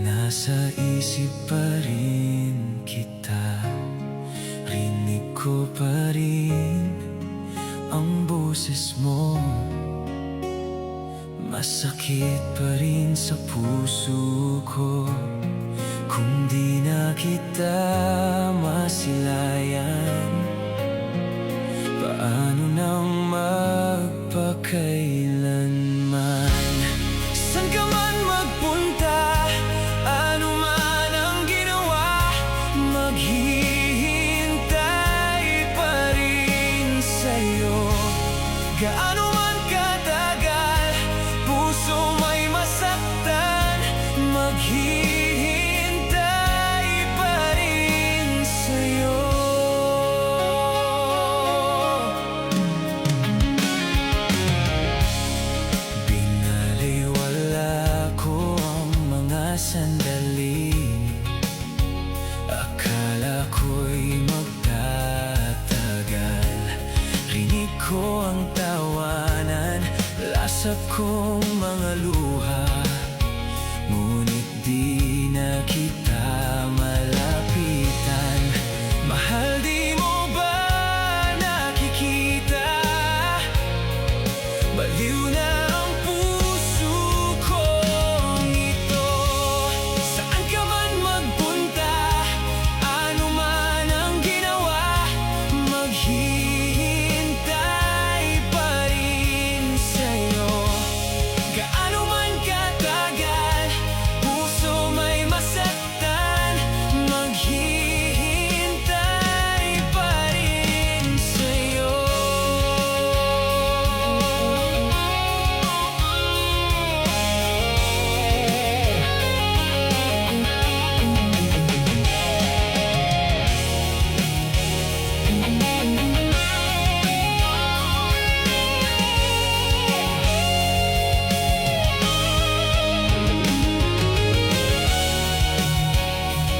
Nasa isip pa rin kita, rinig ko pa rin ang boses mo. Masakit pa rin sa puso ko kung di na kita masilayan. Paano nang magpakailanman? San ka man magpunta, ano man ang ginawa, maghihintay pa rin sa'yo. Gaano man katagal, puso may masaktan, maghihintay pa rin sa'yo. Binaliwala ko ang mga sandali, akala ko'y magtatagal. Rinig ko ang tawanan, lasap kong mga luha, ngunit di na kita malapitan. Mahal, di mo ba nakikita? Baliw na ang puso kong ito. Saan ka man magpunta, ano man ang ginawa, maghihintay pa rin sa'yo. Gaano man katagal, puso may masaktan, maghihintay pa rin sa'yo.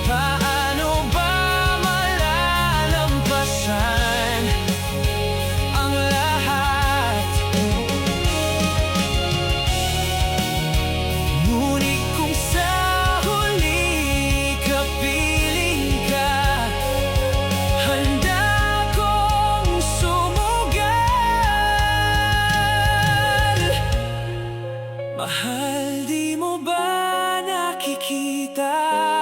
Paano ba malalampasan ang lahat? Ngunit kung sa huli kapiling ka, handa kong sumugal. Mahal, di mo ba nakikita?